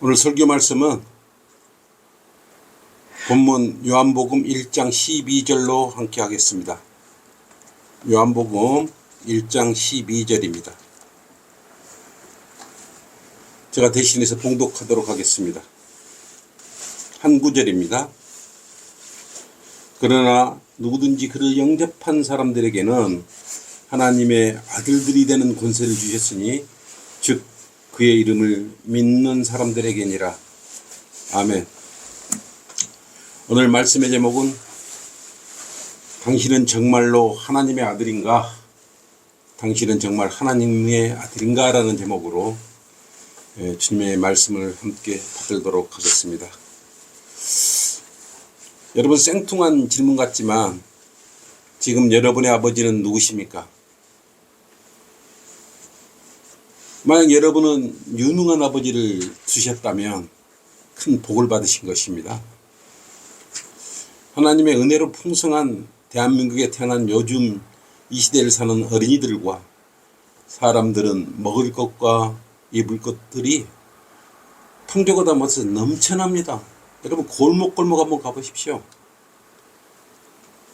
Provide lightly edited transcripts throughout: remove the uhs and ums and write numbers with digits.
오늘 설교 말씀은 본문 요한복음 1장 12절로 함께 하겠습니다. 요한복음 1장 12절입니다. 제가 대신해서 봉독하도록 하겠습니다. 한 구절입니다. 그러나 누구든지 그를 영접한 사람들에게는 하나님의 아들들이 되는 권세를 주셨으니 즉 그의 이름을 믿는 사람들에게니라. 아멘. 오늘 말씀의 제목은 당신은 정말로 하나님의 아들인가? 당신은 정말 하나님의 아들인가? 라는 제목으로 주님의 말씀을 함께 받들도록 하겠습니다. 여러분, 생뚱한 질문 같지만 지금 여러분의 아버지는 누구십니까? 만약 여러분은 유능한 아버지를 두셨다면 큰 복을 받으신 것입니다. 하나님의 은혜로 풍성한 대한민국에 태어난 요즘 이 시대를 사는 어린이들과 사람들은 먹을 것과 입을 것들이 풍족하다 못해서 넘쳐납니다. 여러분, 골목골목 한번 가보십시오.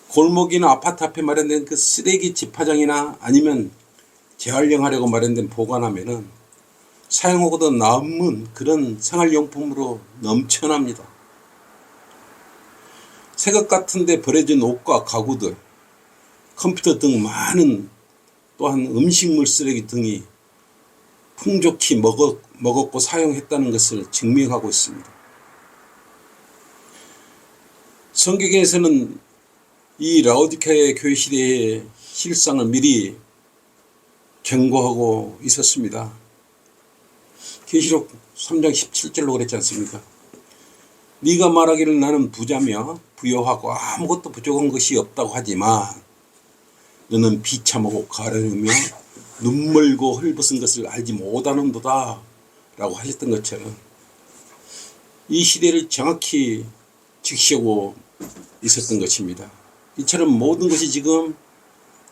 골목이나 아파트 앞에 마련된 그 쓰레기 집화장이나 아니면 재활용하려고 마련된 보관함에는 사용하고도 남은 그런 생활용품으로 넘쳐납니다. 새것 같은데 버려진 옷과 가구들, 컴퓨터 등 많은 또한 음식물 쓰레기 등이 풍족히 먹었고 사용했다는 것을 증명하고 있습니다. 성경에서는 이 라오디게아 교회 시대의 실상을 미리 경고하고 있었습니다. 계시록 3장 17절로 그랬지 않습니까? 네가 말하기를 나는 부자며 부요하고 아무것도 부족한 것이 없다고 하지만 너는 비참하고 가련하며 눈멀고 헐벗은 것을 알지 못하는도다 라고 하셨던 것처럼 이 시대를 정확히 직시하고 있었던 것입니다. 이처럼 모든 것이 지금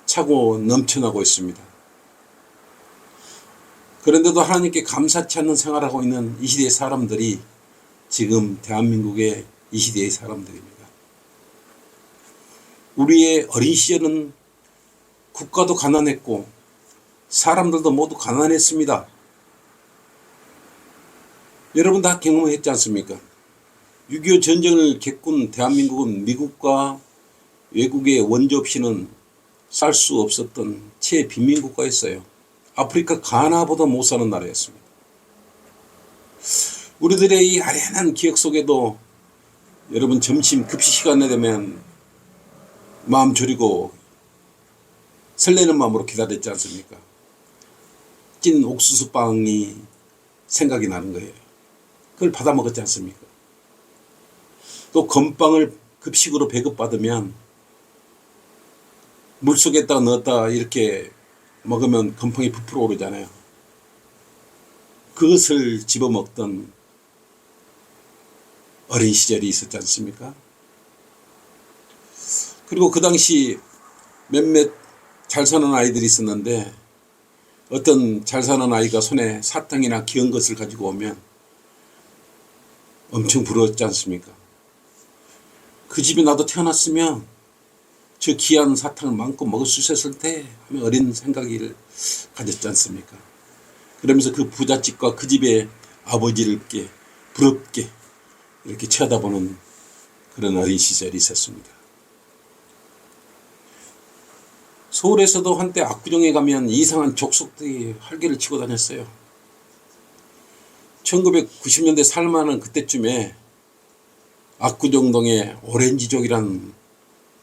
차고 넘쳐나고 있습니다. 그런데도 하나님께 감사치 않는 생활하고 있는 이 시대의 사람들이 지금 대한민국의 이 시대의 사람들입니다. 우리의 어린 시절은 국가도 가난했고 사람들도 모두 가난했습니다. 여러분 다 경험했지 않습니까? 6.25 전쟁을 겪은 대한민국은 미국과 외국의 원조 없이는 살 수 없었던 최빈민국가였어요. 아프리카 가나보다 못 사는 나라였습니다. 우리들의 이 아련한 기억 속에도 여러분 점심 급식 시간에 되면 마음 졸이고 설레는 마음으로 기다렸지 않습니까? 찐 옥수수빵이 생각이 나는 거예요. 그걸 받아 먹었지 않습니까? 또 건빵을 급식으로 배급받으면 물속에다가 넣었다 이렇게 먹으면 건빵이 부풀어 오르잖아요. 그것을 집어먹던 어린 시절이 있었지 않습니까? 그리고 그 당시 몇몇 잘 사는 아이들이 있었는데 어떤 잘 사는 아이가 손에 사탕이나 귀한 것을 가지고 오면 엄청 부러웠지 않습니까? 그 집에 나도 태어났으면 저 귀한 사탕을 마음껏 먹을 수 있었을 때 하며 어린 생각을 가졌지 않습니까? 그러면서 그 부잣집과 그 집의 아버지를 이렇게 부럽게 이렇게 쳐다보는 그런 어린 시절이 있었습니다. 서울에서도 한때 압구정에 가면 이상한 족속들이 활개를 치고 다녔어요. 1990년대 살만한 그때쯤에 압구정동에 오렌지족이란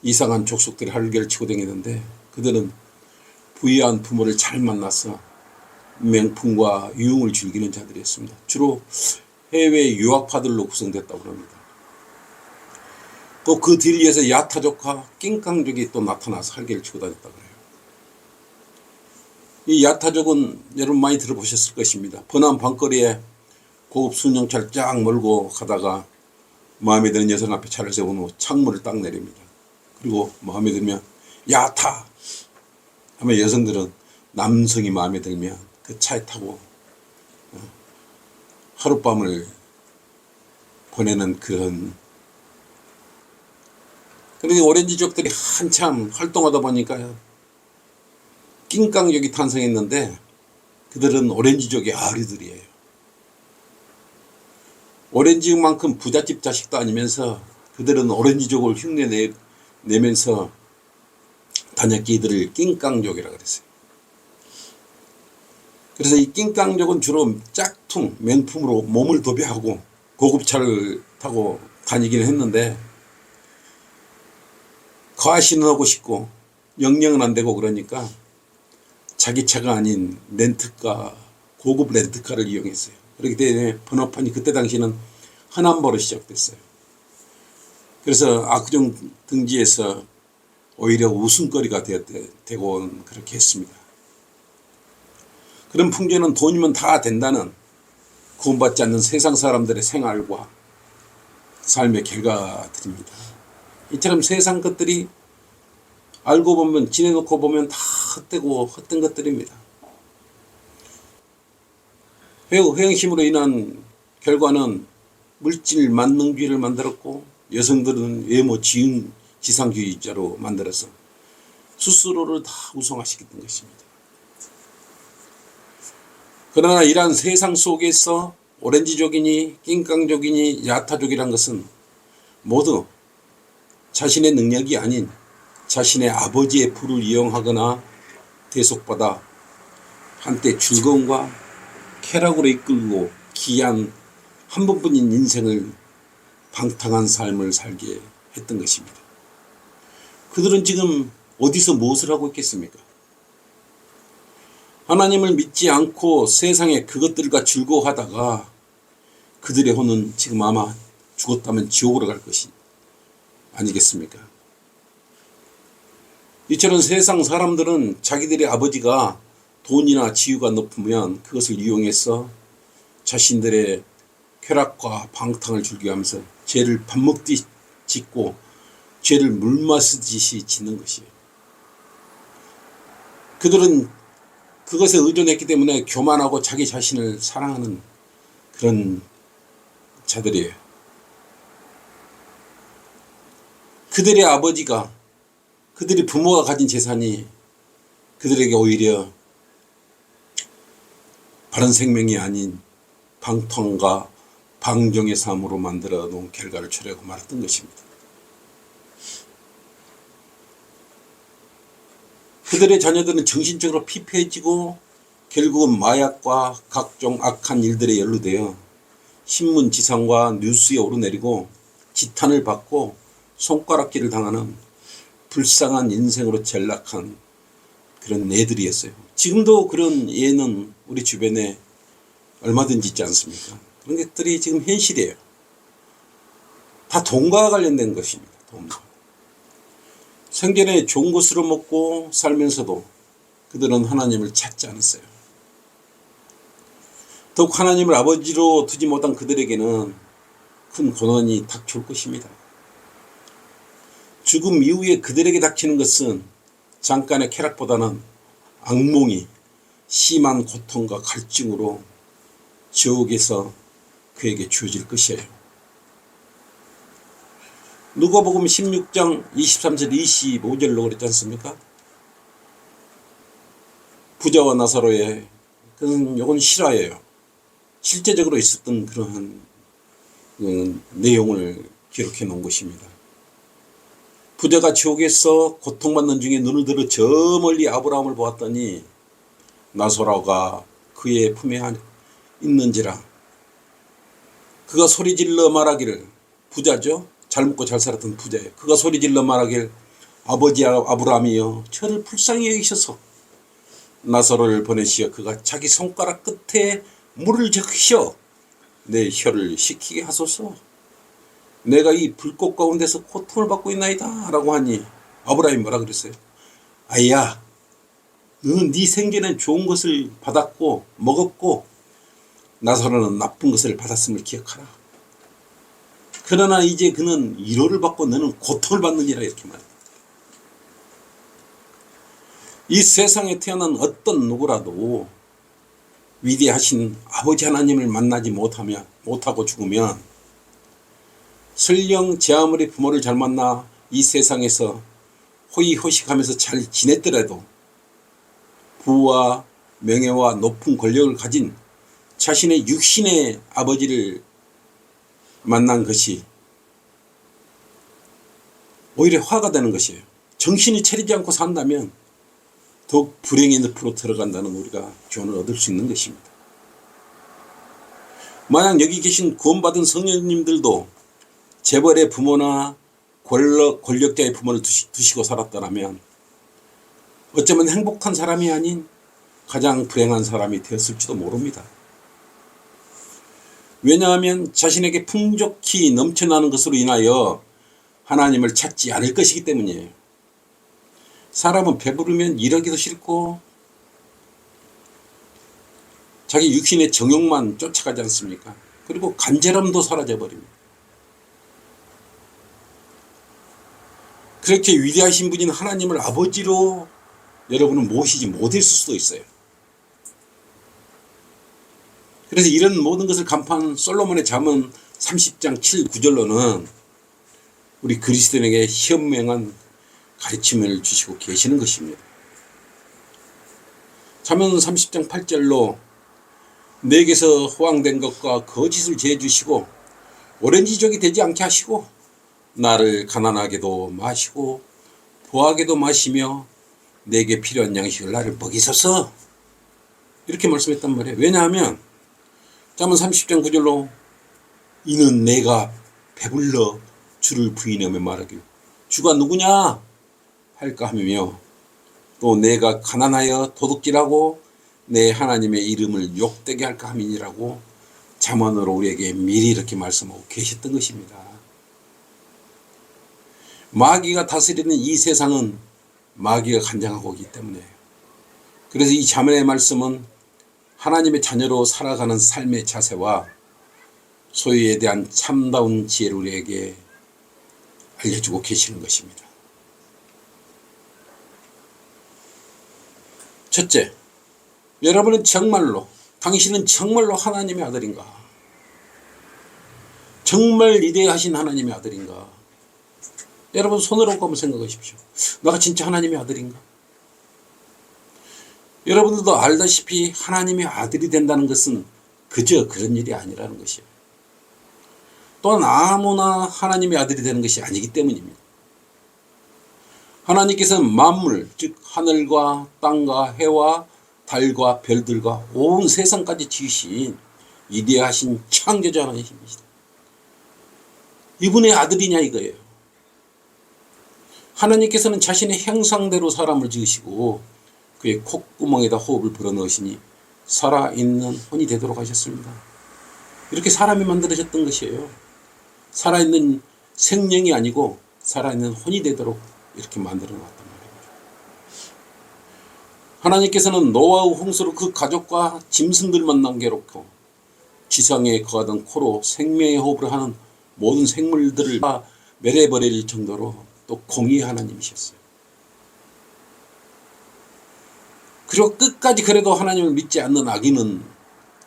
이상한 족속들이 활개를 치고 다니는데 그들은 부유한 부모를 잘 만나서 명품과 유흥을 즐기는 자들이었습니다. 주로 해외 유학파들로 구성됐다고 합니다. 또 그 뒤에서 야타족과 낑깡족이 또 나타나서 활개를 치고 다녔다고 해요. 이 야타족은 여러분 많이 들어보셨을 것입니다. 번화한 밤거리에 고급 순정차를 쫙 몰고 가다가 마음에 드는 여성 앞에 차를 세운 후 창문을 딱 내립니다. 그리고 마음에 들면 야타 하면 여성들은 남성이 마음에 들면 그 차에 타고 하룻밤을 보내는 그런. 그런데 오렌지족들이 한참 활동하다 보니까 낑깡족이 탄생했는데 그들은 오렌지족의 아류들이에요. 오렌지족만큼 부잣집 자식도 아니면서 그들은 오렌지족을 흉내내면서 단역기 이들을 낑깡족이라고 그랬어요. 그래서 이 낑깡족은 주로 짝퉁, 명품으로 몸을 도배하고 고급차를 타고 다니기는 했는데 과시는 하고 싶고 영영은 안 되고 그러니까 자기 차가 아닌 렌트카, 고급 렌트카를 이용했어요. 그렇기 때문에 번호판이 그때 당시는 흔함보로 시작됐어요. 그래서 악정 등지에서 오히려 웃음거리가 되고 그렇게 했습니다. 그런 풍조는 돈이면 다 된다는 구원받지 않는 세상 사람들의 생활과 삶의 결과들입니다. 이처럼 세상 것들이 알고 보면 지내놓고 보면 다 헛되고 헛된 것들입니다. 회영심으로 인한 결과는 물질 만능주의를 만들었고 여성들은 외모 지상주의자로 만들어서 스스로를 다 우상화시켰던 것입니다. 그러나 이러한 세상 속에서 오렌지족이니 낑깡족이니 야타족이란 것은 모두 자신의 능력이 아닌 자신의 아버지의 부를 이용하거나 대속받아 한때 즐거움과 쾌락으로 이끌고 귀한 한 번뿐인 인생을 방탕한 삶을 살게 했던 것입니다. 그들은 지금 어디서 무엇을 하고 있겠습니까? 하나님을 믿지 않고 세상에 그것들과 즐거워하다가 그들의 혼은 지금 아마 죽었다면 지옥으로 갈 것이 아니겠습니까? 이처럼 세상 사람들은 자기들의 아버지가 돈이나 지위가 높으면 그것을 이용해서 자신들의 쾌락과 방탕을 즐겨하면서 죄를 밥 먹듯이 짓고 죄를 물 마시듯이 짓는 것이에요. 그들은 그것에 의존했기 때문에 교만하고 자기 자신을 사랑하는 그런 자들이에요. 그들의 아버지가, 그들의 부모가 가진 재산이 그들에게 오히려 바른 생명이 아닌 방탕과 방종의 삶으로 만들어 놓은 결과를 초래하고 말았던 것입니다. 그들의 자녀들은 정신적으로 피폐해지고 결국은 마약과 각종 악한 일들에 연루되어 신문 지상과 뉴스에 오르내리고 지탄을 받고 손가락질을 당하는 불쌍한 인생으로 전락한 그런 애들이었어요. 지금도 그런 예는 우리 주변에 얼마든지 있지 않습니까? 그런 것들이 지금 현실이에요. 다 돈과 관련된 것입니다. 돈과. 생전에 좋은 것으로 먹고 살면서도 그들은 하나님을 찾지 않았어요. 더욱 하나님을 아버지로 두지 못한 그들에게는 큰 고난이 닥쳐올 것입니다. 죽음 이후에 그들에게 닥치는 것은 잠깐의 쾌락보다는 악몽이 심한 고통과 갈증으로 지옥에서 그에게 주어질 것이에요. 누가복음 16장 23절 25절로 그랬지 않습니까? 부자와 나사로의 그런 요건 실화예요. 실제적으로 있었던 그러한 내용을 기록해 놓은 것입니다. 부자가 지옥에서 고통받는 중에 눈을 들어 저 멀리 아브라함을 보았더니 나사로가 그의 품에 있는지라. 그가 소리질러 말하기를, 부자죠? 잘 먹고 잘 살았던 부자예요. 그가 소리질러 말하기를, 아버지 아브라함이여 저를 불쌍히 여기셔서 나사로를 보내시어 그가 자기 손가락 끝에 물을 적셔 내 혀를 식히게 하소서. 내가 이 불꽃 가운데서 고통을 받고 있나이다 라고 하니 아브라함이 뭐라 그랬어요? 아이야, 너는 네 생전엔 좋은 것을 받았고 먹었고 나사로는 나쁜 것을 받았음을 기억하라. 그러나 이제 그는 위로를 받고 너는 고통을 받느니라, 이렇게 말합니다. 이 세상에 태어난 어떤 누구라도 위대하신 아버지 하나님을 만나지 못하고 죽으면 설령 제 아무리 부모를 잘 만나 이 세상에서 호의호식하면서 잘 지냈더라도 부와 명예와 높은 권력을 가진 자신의 육신의 아버지를 만난 것이 오히려 화가 되는 것이에요. 정신이 차리지 않고 산다면 더욱 불행의 늪으로 들어간다는 우리가 교훈을 얻을 수 있는 것입니다. 만약 여기 계신 구원받은 성령님들도 재벌의 부모나 권력자의 부모를 두시고 살았다면 어쩌면 행복한 사람이 아닌 가장 불행한 사람이 되었을지도 모릅니다. 왜냐하면 자신에게 풍족히 넘쳐나는 것으로 인하여 하나님을 찾지 않을 것이기 때문이에요. 사람은 배부르면 일하기도 싫고 자기 육신의 정욕만 쫓아가지 않습니까? 그리고 간절함도 사라져버립니다. 그렇게 위대하신 분인 하나님을 아버지로 여러분은 모시지 못했을 수도 있어요. 그래서 이런 모든 것을 간파한 솔로몬의 잠언 30장 7, 9절로는 우리 그리스도인에게 현명한 가르침을 주시고 계시는 것입니다. 잠언 30장 8절로 내게서 호황된 것과 거짓을 제해주시고 오렌지족이 되지 않게 하시고 나를 가난하게도 마시고 부하게도 마시며 내게 필요한 양식을 나를 먹이소서 이렇게 말씀했단 말이에요. 왜냐하면 잠언 30장 9절로 이는 내가 배불러 주를 부인하며 말하길 주가 누구냐 할까 하며 또 내가 가난하여 도둑질하고 내 하나님의 이름을 욕되게 할까 함이니라고 잠언으로 우리에게 미리 이렇게 말씀하고 계셨던 것입니다. 마귀가 다스리는 이 세상은 마귀가 간장하고 있기 때문에 그래서 이 잠언의 말씀은 하나님의 자녀로 살아가는 삶의 자세와 소유에 대한 참다운 지혜를 우리에게 알려주고 계시는 것입니다. 첫째, 여러분은 정말로 당신은 정말로 하나님의 아들인가? 정말 위대하신 하나님의 아들인가? 여러분 손을 얹고 한번 생각하십시오. 내가 진짜 하나님의 아들인가? 여러분들도 알다시피 하나님의 아들이 된다는 것은 그저 그런 일이 아니라는 것이에요. 또한 아무나 하나님의 아들이 되는 것이 아니기 때문입니다. 하나님께서는 만물, 즉 하늘과 땅과 해와 달과 별들과 온 세상까지 지으신 위대하신 창조자 하나님이시다. 이분의 아들이냐 이거예요. 하나님께서는 자신의 형상대로 사람을 지으시고 그의 콧구멍에다 호흡을 불어넣으시니 살아있는 혼이 되도록 하셨습니다. 이렇게 사람이 만들어졌던 것이에요. 살아있는 생명이 아니고 살아있는 혼이 되도록 이렇게 만들어 놨단 말입니다. 하나님께서는 노아의 홍수로 그 가족과 짐승들만 남겨놓고 지상에 거하던 코로 생명의 호흡을 하는 모든 생물들을 다 멸해버릴 정도로 또 공의의 하나님이셨어요. 그리고 끝까지 그래도 하나님을 믿지 않는 악인은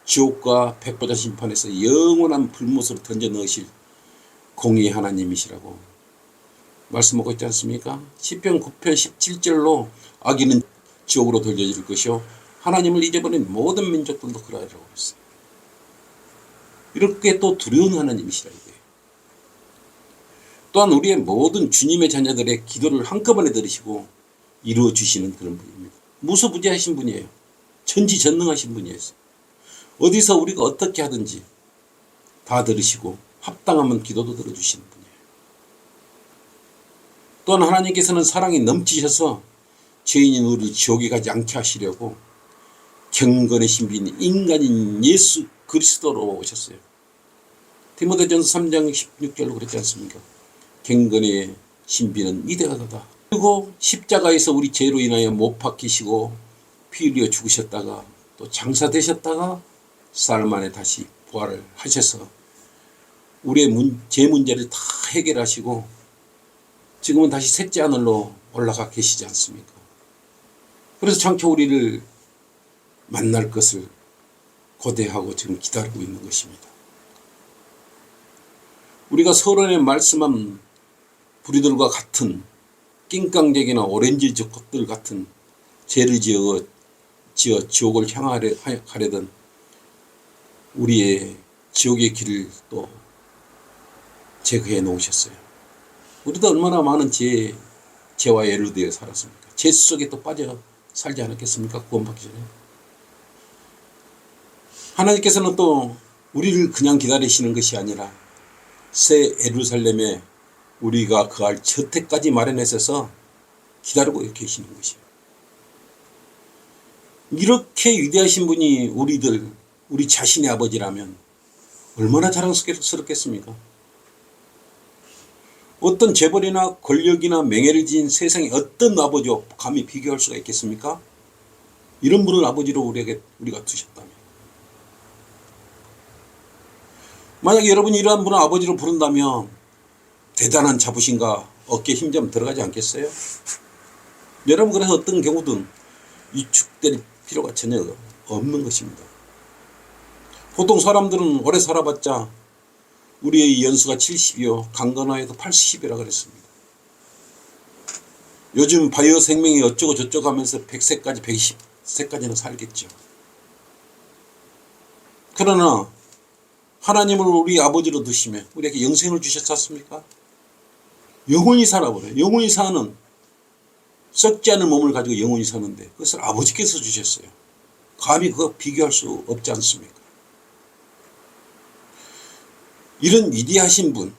지옥과 백보자 심판에서 영원한 불못으로 던져 넣으실 공의의 하나님이시라고 말씀하고 있지 않습니까? 시편 9편 17절로 악인은 지옥으로 돌려질 것이요 하나님을 잊어버린 모든 민족들도 그러하라고 했어요. 이렇게 또 두려운 하나님이시라 이거예요. 또한 우리의 모든 주님의 자녀들의 기도를 한꺼번에 들으시고 이루어 주시는 그런 분입니다. 무소부지하신 분이에요. 전지전능하신 분이에요. 어디서 우리가 어떻게 하든지 다 들으시고 합당하면 기도도 들어주시는 분이에요. 또한 하나님께서는 사랑이 넘치셔서 죄인인 우리를 지옥에 가지 않게 하시려고 경건의 신비인 인간인 예수 그리스도로 오셨어요. 디모데전서 3장 16절로 그랬지 않습니까? 경건의 신비는 위대하다. 그리고 십자가에서 우리 죄로 인하여 못 박히시고 피 흘려 죽으셨다가 또 장사되셨다가 사흘 만에 다시 부활을 하셔서 우리의 죄 문제를 다 해결하시고 지금은 다시 셋째 하늘로 올라가 계시지 않습니까? 그래서 장차 우리를 만날 것을 고대하고 지금 기다리고 있는 것입니다. 우리가 서론에 말씀한 부리들과 같은 낑깡쟁이나 오렌지족 것들 같은 죄를 지어 지옥을 향하려던 우리의 지옥의 길을 또 제거해 놓으셨어요. 우리도 얼마나 많은 죄와 연루되어 살았습니까? 죄 속에 또 빠져 살지 않았겠습니까? 구원받기 전에. 하나님께서는 또 우리를 그냥 기다리시는 것이 아니라 새 예루살렘에 우리가 거할 저택까지 마련하셔서 기다리고 계시는 것이에요. 이렇게 위대하신 분이 우리 자신의 아버지라면 얼마나 자랑스럽겠습니까? 어떤 재벌이나 권력이나 명예를 지닌 세상의 어떤 아버지와 감히 비교할 수가 있겠습니까? 이런 분을 아버지로 우리가 두셨다면. 만약에 여러분이 이러한 분을 아버지로 부른다면 대단한 자부심과 어깨에 힘 좀 들어가지 않겠어요? 여러분, 그래서 어떤 경우든 위축될 필요가 전혀 없는 것입니다. 보통 사람들은 오래 살아봤자 우리의 연수가 70이요 강건하여도 80이라 그랬습니다. 요즘 바이오 생명이 어쩌고 저쩌고 하면서 100세까지 120세까지는 살겠죠. 그러나 하나님을 우리 아버지로 두시면 우리에게 영생을 주셨지 않습니까? 영원히 살아버려요. 영원히 사는, 썩지 않은 몸을 가지고 영원히 사는데 그것을 아버지께서 주셨어요. 감히 그거 비교할 수 없지 않습니까? 이런 위대하신 분,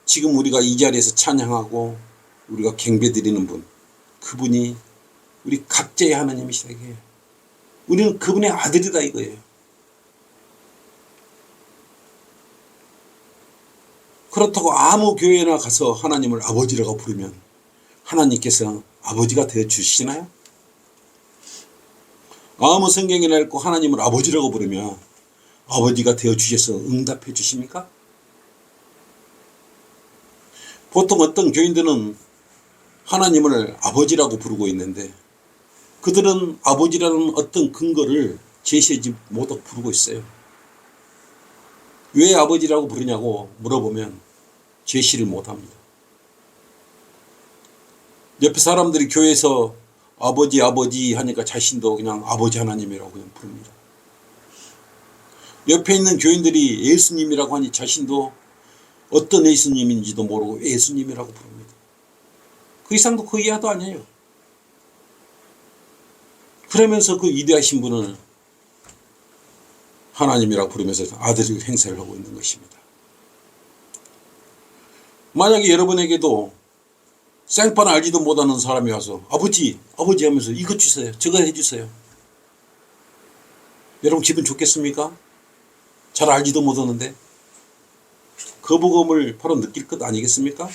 지금 우리가 이 자리에서 찬양하고 우리가 경배드리는 분, 그분이 우리 각자의 하나님이시다 이거예요. 우리는 그분의 아들이다 이거예요. 그렇다고 아무 교회나 가서 하나님을 아버지라고 부르면 하나님께서 아버지가 되어 주시나요? 아무 성경이나 읽고 하나님을 아버지라고 부르면 아버지가 되어 주셔서 응답해 주십니까? 보통 어떤 교인들은 하나님을 아버지라고 부르고 있는데 그들은 아버지라는 어떤 근거를 제시하지 못하고 부르고 있어요. 왜 아버지라고 부르냐고 물어보면 제시를 못합니다. 옆에 사람들이 교회에서 아버지 하니까 자신도 그냥 아버지 하나님이라고 그냥 부릅니다. 옆에 있는 교인들이 예수님이라고 하니 자신도 어떤 예수님인지도 모르고 예수님이라고 부릅니다. 그 이상도 그 이하도 아니에요. 그러면서 그 위대하신 분을 하나님이라고 부르면서 아들의 행세를 하고 있는 것입니다. 만약에 여러분에게도 생판 알지도 못하는 사람이 와서 아버지 하면서 이것 주세요, 저거 해주세요. 여러분 기분 좋겠습니까? 잘 알지도 못하는데 거부감을 바로 느낄 것 아니겠습니까?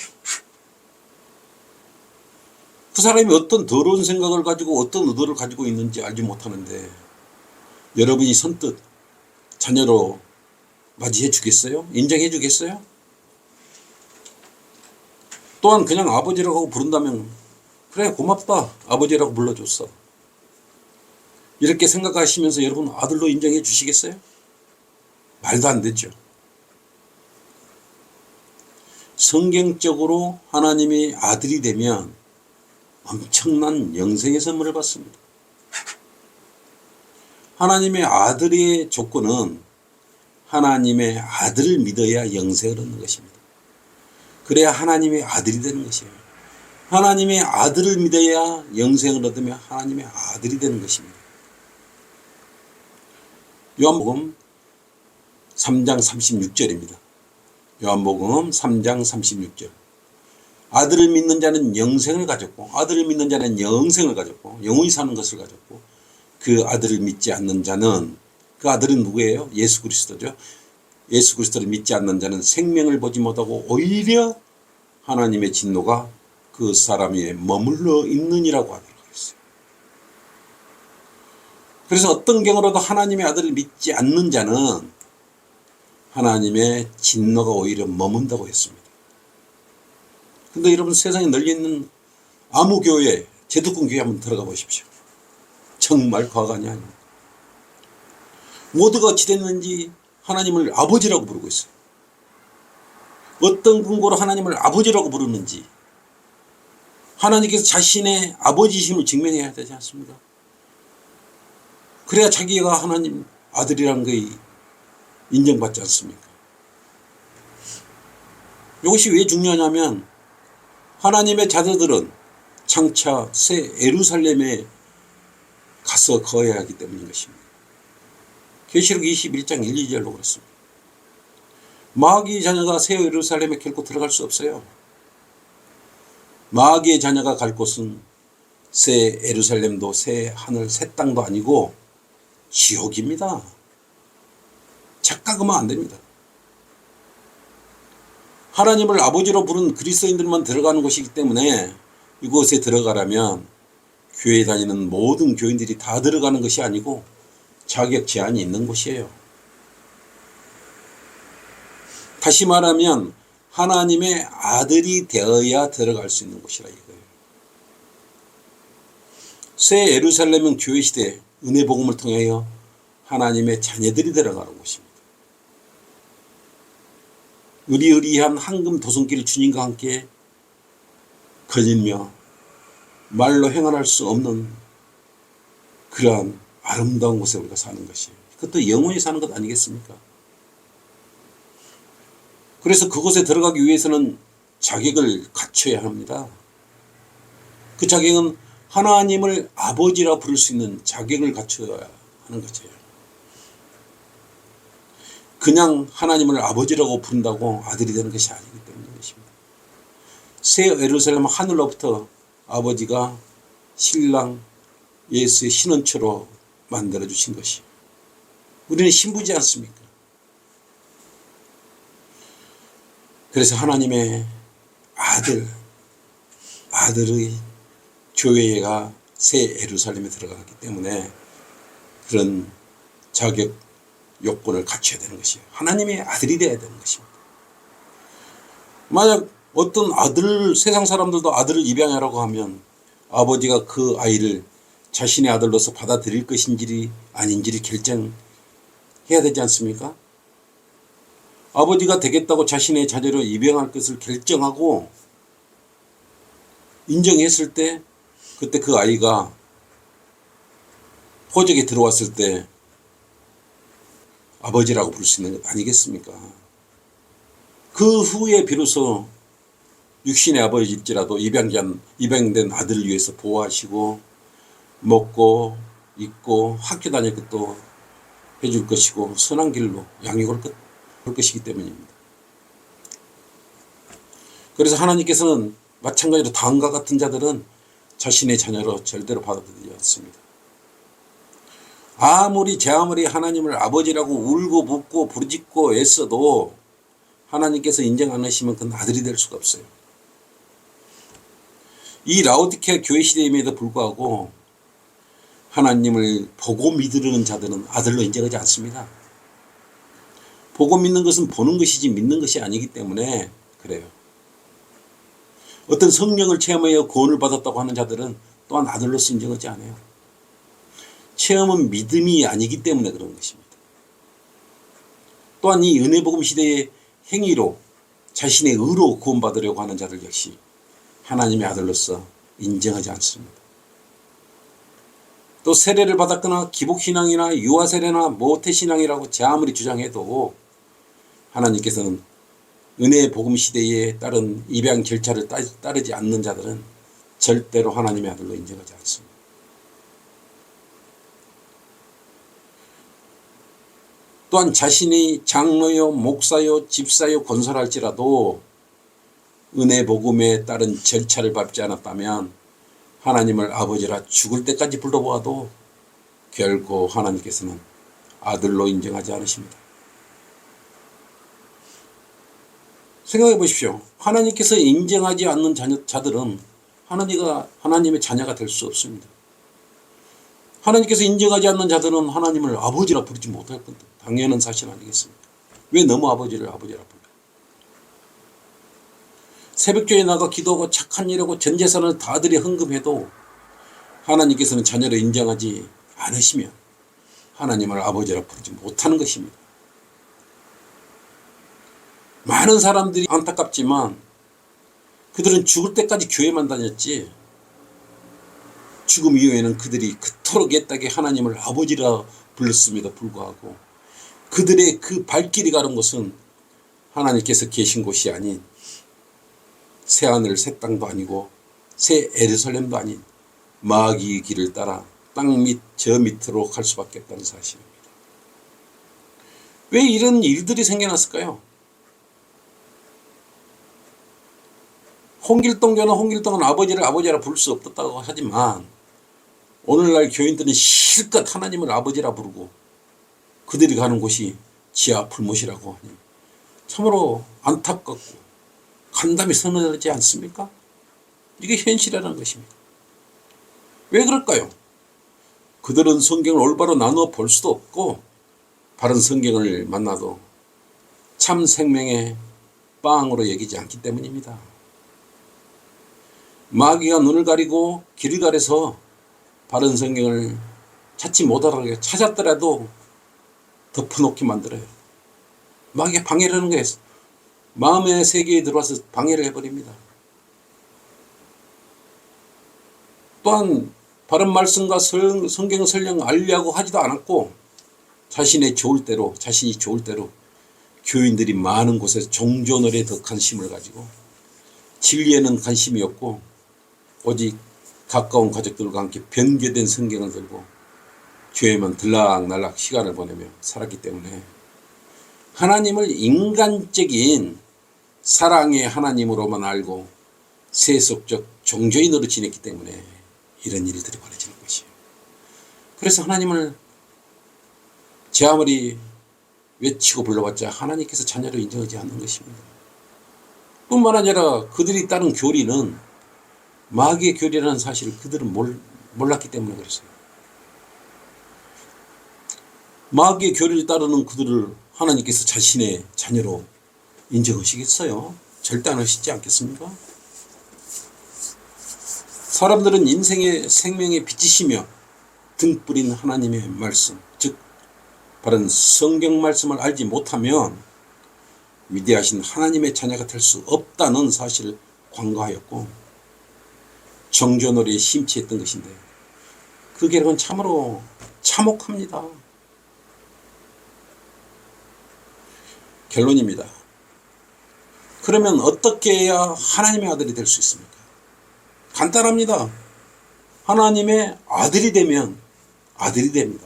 그 사람이 어떤 더러운 생각을 가지고 어떤 의도를 가지고 있는지 알지 못하는데 여러분이 선뜻 자녀로 맞이해 주겠어요? 인정해 주겠어요? 또한 그냥 아버지라고 부른다면 그래 고맙다 아버지라고 불러줬어 이렇게 생각하시면서 여러분 아들로 인정해 주시겠어요? 말도 안 되죠. 성경적으로 하나님이 아들이 되면 엄청난 영생의 선물을 받습니다. 하나님의 아들의 조건은 하나님의 아들을 믿어야 영생을 얻는 것입니다. 그래야 하나님의 아들이 되는 것이에요. 하나님의 아들을 믿어야 영생을 얻으며 하나님의 아들이 되는 것입니다. 요한복음 3장 36절입니다. 요한복음 3장 36절. 아들을 믿는 자는 영생을 가졌고 아들을 믿는 자는 영생을 가졌고 영원히 사는 것을 가졌고 그 아들을 믿지 않는 자는 그 아들은 누구예요? 예수 그리스도죠. 예수 그리스도를 믿지 않는 자는 생명을 보지 못하고 오히려 하나님의 진노가 그 사람 위에 머물러 있느니라고 하더라고요. 그래서 어떤 경우라도 하나님의 아들을 믿지 않는 자는 하나님의 진노가 오히려 머문다고 했습니다. 근데 여러분 세상에 널려 있는 아무 교회, 제도권 교회 한번 들어가 보십시오. 정말 과간이 아닙니다. 모두가 어찌 됐는지 하나님을 아버지라고 부르고 있어요. 어떤 근거로 하나님을 아버지라고 부르는지 하나님께서 자신의 아버지심을 증명해야 되지 않습니까? 그래야 자기가 하나님 아들이라는 것이 인정받지 않습니까? 이것이 왜 중요하냐면 하나님의 자녀들은 장차 새 예루살렘에 가서 거해야 하기 때문인 것입니다. 계시록 21장 1, 2절로 그렇습니다. 마귀의 자녀가 새 예루살렘에 결코 들어갈 수 없어요. 마귀의 자녀가 갈 곳은 새 예루살렘도 새 하늘 새 땅도 아니고 지옥입니다. 착각하면 안 됩니다. 하나님을 아버지로 부른 그리스도인들만 들어가는 곳이기 때문에 이곳에 들어가려면 교회 다니는 모든 교인들이 다 들어가는 것이 아니고 자격 제한이 있는 곳이에요. 다시 말하면 하나님의 아들이 되어야 들어갈 수 있는 곳이라 이거예요. 새 예루살렘은 교회 시대 은혜 복음을 통하여 하나님의 자녀들이 들어가는 곳입니다. 의리의리한 황금 도성길 주님과 함께 걸리며 말로 행할 수 없는 그러한 아름다운 곳에 우리가 사는 것이에요. 그것도 영원히 사는 것 아니겠습니까? 그래서 그곳에 들어가기 위해서는 자격을 갖춰야 합니다. 그 자격은 하나님을 아버지라 부를 수 있는 자격을 갖춰야 하는 거죠. 그냥 하나님을 아버지라고 부른다고 아들이 되는 것이 아니기 때문인 것입니다. 새 예루살렘 하늘로부터 아버지가 신랑 예수의 신원처로 만들어주신 것이 우리는 신부지 않습니까? 그래서 하나님의 아들의 교회가 새 예루살렘에 들어가기 때문에 그런 자격 요건을 갖춰야 되는 것이에요. 하나님의 아들이 되어야 되는 것입니다. 만약 어떤 세상 사람들도 아들을 입양하라고 하면 아버지가 그 아이를 자신의 아들로서 받아들일 것인지 아닌지를 결정해야 되지 않습니까? 아버지가 되겠다고 자신의 자녀로 입양할 것을 결정하고 인정했을 때 그때 그 아이가 호적에 들어왔을 때 아버지라고 부를 수 있는 것 아니겠습니까? 그 후에 비로소 육신의 아버지일지라도 입양된 아들을 위해서 보호하시고 먹고 입고 학교 다닐 것도 해줄 것이고 선한 길로 양육할 것이기 때문입니다. 그래서 하나님께서는 마찬가지로 다음과 같은 자들은 자신의 자녀로 절대로 받아들이지 않습니다. 아무리 하나님을 아버지라고 울고 붓고 부르짖고 애써도 하나님께서 인정 안 하시면 그건 아들이 될 수가 없어요. 이 라오디케아 교회 시대임에도 불구하고 하나님을 보고 믿으려는 자들은 아들로 인정하지 않습니다. 보고 믿는 것은 보는 것이지 믿는 것이 아니기 때문에 그래요. 어떤 성령을 체험하여 구원을 받았다고 하는 자들은 또한 아들로서 인정하지 않아요. 체험은 믿음이 아니기 때문에 그런 것입니다. 또한 이 은혜복음 시대의 행위로 자신의 의로 구원받으려고 하는 자들 역시 하나님의 아들로서 인정하지 않습니다. 또 세례를 받았거나 기복신앙이나 유아세례나 모태신앙이라고 제 아무리 주장해도 하나님께서는 은혜의 복음 시대에 따른 입양 절차를 따르지 않는 자들은 절대로 하나님의 아들로 인정하지 않습니다. 또한 자신이 장로요, 목사요, 집사요, 권사할지라도 은혜 복음에 따른 절차를 밟지 않았다면 하나님을 아버지라 죽을 때까지 불러보아도 결코 하나님께서는 아들로 인정하지 않으십니다. 생각해 보십시오. 하나님께서 인정하지 않는 자들은 하나님의 자녀가 될 수 없습니다. 하나님께서 인정하지 않는 자들은 하나님을 아버지라 부르지 못할 건데 당연한 사실 아니겠습니까? 왜 너무 아버지라 불러요? 새벽교회 나가 기도하고 착한 일하고 전재산을 다 들여 헌금해도 하나님께서는 자녀를 인정하지 않으시면 하나님을 아버지라 부르지 못하는 것입니다. 많은 사람들이 안타깝지만 그들은 죽을 때까지 교회만 다녔지 죽음 이후에는 그들이 그토록 애타게 하나님을 아버지라 불렀음에도 불구하고 그들의 그 발길이 가는 곳은 하나님께서 계신 곳이 아닌 새하늘 새 땅도 아니고 새 예루살렘도 아닌 마귀의 길을 따라 땅 밑 저 밑으로 갈 수밖에 없다는 사실입니다. 왜 이런 일들이 생겨났을까요? 홍길동교는 홍길동은 아버지를 아버지라 부를 수 없었다고 하지만 오늘날 교인들은 실컷 하나님을 아버지라 부르고 그들이 가는 곳이 지하 불못이라고 하니 참으로 안타깝고 간담이 서늘하지 않습니까? 이게 현실이라는 것입니다. 왜 그럴까요? 그들은 성경을 올바로 나누어 볼 수도 없고 바른 성경을 만나도 참 생명의 빵으로 여기지 않기 때문입니다. 마귀가 눈을 가리고 길을 가려서 바른 성경을 찾지 못하게 찾았더라도 덮어놓게 만들어요. 마귀가 방해를 하는 거예요. 마음의 세계에 들어와서 방해를 해버립니다. 또한 바른 말씀과 성경 설령 알려고 하지도 않았고 자신이 좋을 대로 교인들이 많은 곳에서 종교놀이에 더 관심을 가지고 진리에는 관심이 없고 오직 가까운 가족들과 함께 변개된 성경을 들고 교회만 들락날락 시간을 보내며 살았기 때문에 하나님을 인간적인 사랑의 하나님으로만 알고 세속적 종교인으로 지냈기 때문에 이런 일들이 벌어지는 것이에요. 그래서 하나님을 제 아무리 외치고 불러봤자 하나님께서 자녀로 인정하지 않는 것입니다. 뿐만 아니라 그들이 따른 교리는 마귀의 교리라는 사실을 그들은 몰랐기 때문에 그랬어요. 마귀의 교리를 따르는 그들을 하나님께서 자신의 자녀로 인정하시겠어요? 절대 안 하시지 않겠습니까? 사람들은 인생의 생명의 빛이시며 등불인 하나님의 말씀, 즉 바른 성경 말씀을 알지 못하면 위대하신 하나님의 자녀가 될 수 없다는 사실을 관과하였고 정조놀이에 심취했던 것인데 그 계략은 참으로 참혹합니다. 결론입니다. 그러면 어떻게 해야 하나님의 아들이 될 수 있습니까? 간단합니다. 하나님의 아들이 되면 아들이 됩니다.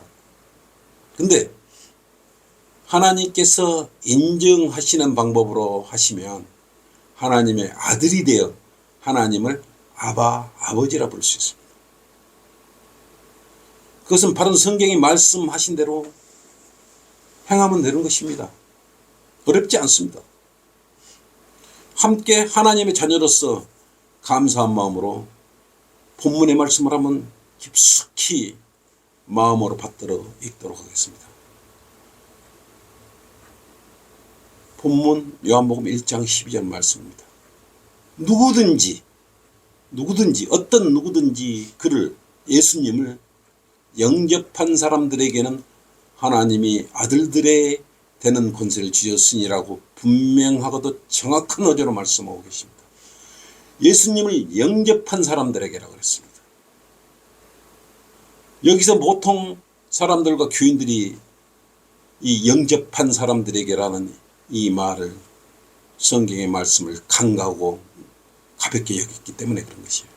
근데 하나님께서 인정하시는 방법으로 하시면 하나님의 아들이 되어 하나님을 아버지라 부를 수 있습니다. 그것은 바른 성경이 말씀하신 대로 행하면 되는 것입니다. 어렵지 않습니다. 함께 하나님의 자녀로서 감사한 마음으로 본문의 말씀을 한번 깊숙이 마음으로 받들어 읽도록 하겠습니다. 본문 요한복음 1장 12절 말씀입니다. 누구든지 어떤 누구든지 그를 예수님을 영접한 사람들에게는 하나님이 아들들의 되는 권세를 주셨으니라고 분명하고도 정확한 어조로 말씀하고 계십니다. 예수님을 영접한 사람들에게라고 그랬습니다. 여기서 보통 사람들과 교인들이 이 영접한 사람들에게라는 이 말을 성경의 말씀을 간과하고 가볍게 여겼기 때문에 그런 것이에요.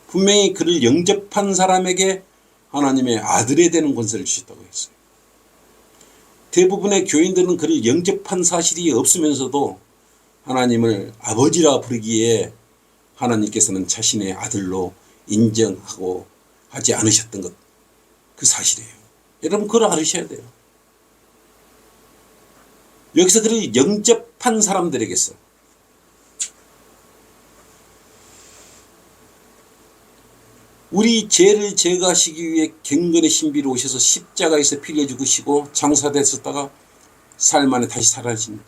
분명히 그를 영접한 사람에게 하나님의 아들이 되는 권세를 주셨다고 했어요. 대부분의 교인들은 그를 영접한 사실이 없으면서도 하나님을 아버지라 부르기에 하나님께서는 자신의 아들로 인정하고 하지 않으셨던 것, 그 사실이에요. 여러분 그걸 알으셔야 돼요. 여기서 그를 영접한 사람들에게서 우리 죄를 제거하시기 위해 경건의 신비로 오셔서 십자가에서 피 흘려 죽으시고 장사되셨다가 삶 안에 다시 살아진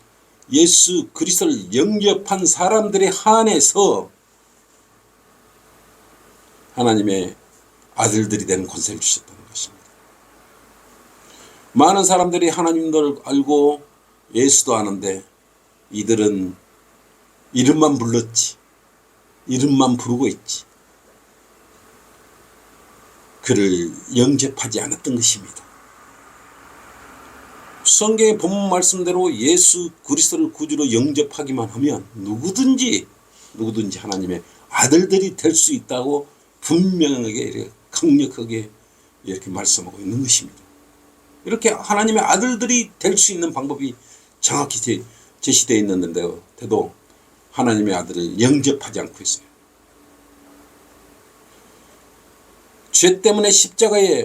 예수 그리스도를 영접한 사람들에 한해서 하나님의 아들들이 되는 권세를 주셨다는 것입니다. 많은 사람들이 하나님을 알고 예수도 아는데 이들은 이름만 불렀지, 이름만 부르고 있지, 그를 영접하지 않았던 것입니다. 성경의 본문 말씀대로 예수 그리스도를 구주로 영접하기만 하면 누구든지 하나님의 아들들이 될 수 있다고 분명하게 이렇게 강력하게 이렇게 말씀하고 있는 것입니다. 이렇게 하나님의 아들들이 될 수 있는 방법이 정확히 제시되어 있는데도 하나님의 아들을 영접하지 않고 있어요.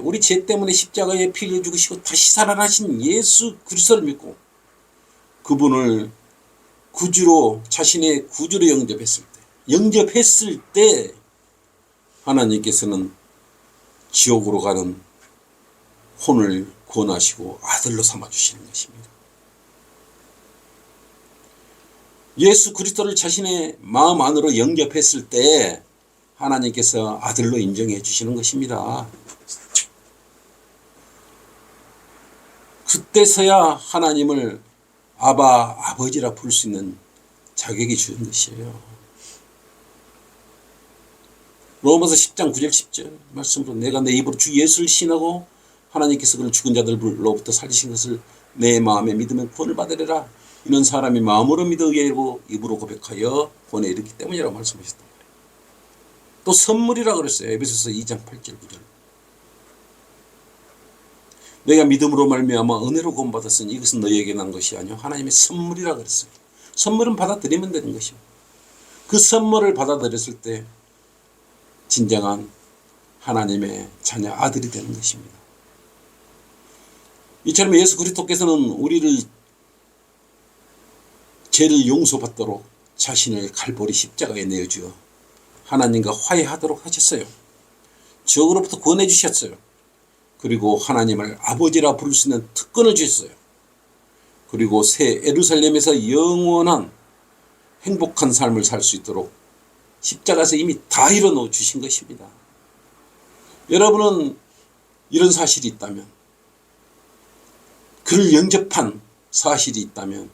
우리 죄 때문에 십자가에 피 흘려 죽으시고 다시 살아나신 예수 그리스도를 믿고 그분을 자신의 구주로 영접했을 때 하나님께서는 지옥으로 가는 혼을 구원하시고 아들로 삼아주시는 것입니다. 예수 그리스도를 자신의 마음 안으로 영접했을 때 하나님께서 아들로 인정해 주시는 것입니다. 그때서야 하나님을 아버지라 부를 수 있는 자격이 주는 것이에요. 로마서 10장 9절 10절 말씀으로 내가 내 입으로 주 예수를 신하고 하나님께서 그를 죽은 자들로부터 살리신 것을 내 마음에 믿으면 구원을 받으리라. 이는 사람이 마음으로 믿어 의뢰하고 입으로 고백하여 구원에 이르기 때문이라고 말씀하셨다. 또 선물이라 그랬어요. 에베소서 2장 8절 9절. 내가 믿음으로 말미암아 은혜로 구원받았으니 이것은 너희에게 난 것이 아니요 하나님의 선물이라 그랬어요. 선물은 받아들이면 되는 것입니다. 그 선물을 받아들였을 때 진정한 하나님의 자녀 아들이 되는 것입니다. 이처럼 예수 그리스도께서는 우리를 죄를 용서받도록 자신을 갈보리 십자가에 내어주어 하나님과 화해하도록 하셨어요. 지옥으로부터 구원해 주셨어요. 그리고 하나님을 아버지라 부를 수 있는 특권을 주셨어요. 그리고 새 예루살렘에서 영원한 행복한 삶을 살 수 있도록 십자가에서 이미 다 이뤄놓아 주신 것입니다. 여러분은 이런 사실이 있다면, 그를 영접한 사실이 있다면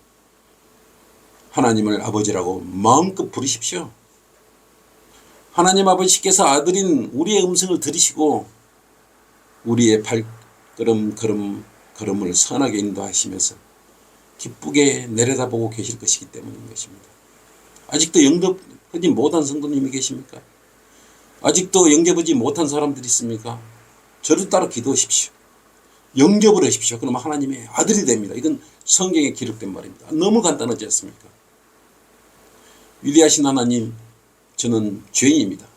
하나님을 아버지라고 마음껏 부르십시오. 하나님 아버지께서 아들인 우리의 음성을 들으시고 우리의 걸음을 선하게 인도하시면서 기쁘게 내려다보고 계실 것이기 때문인 것입니다. 아직도 영접하지 못한 성도님이 계십니까? 아직도 영접하지 못한 사람들이 있습니까? 저를 따라 기도하십시오. 영접을 하십시오. 그러면 하나님의 아들이 됩니다. 이건 성경에 기록된 말입니다. 너무 간단하지 않습니까? 위대하신 하나님, 저는 죄인입니다.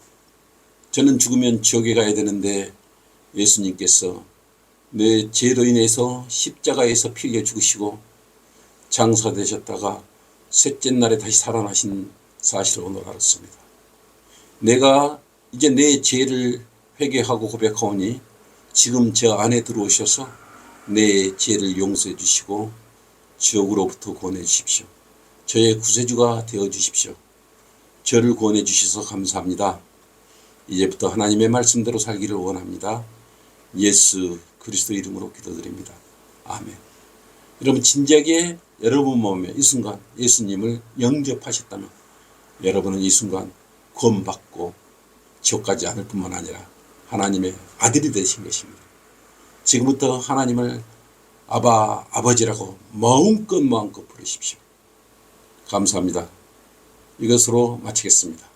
저는 죽으면 지옥에 가야 되는데 예수님께서 내 죄로 인해서 십자가에서 피 흘려 죽으시고 장사되셨다가 셋째 날에 다시 살아나신 사실을 오늘 알았습니다. 내가 이제 내 죄를 회개하고 고백하오니 지금 저 안에 들어오셔서 내 죄를 용서해 주시고 지옥으로부터 구원해 주십시오. 저의 구세주가 되어 주십시오. 저를 구원해 주셔서 감사합니다. 이제부터 하나님의 말씀대로 살기를 원합니다. 예수 그리스도 이름으로 기도드립니다. 아멘. 여러분 진지하게 여러분 마음에 이 순간 예수님을 영접하셨다면 여러분은 이 순간 구원받고 지옥 가지 않을 뿐만 아니라 하나님의 아들이 되신 것입니다. 지금부터 하나님을 아버지라고 마음껏 부르십시오. 감사합니다. 이것으로 마치겠습니다.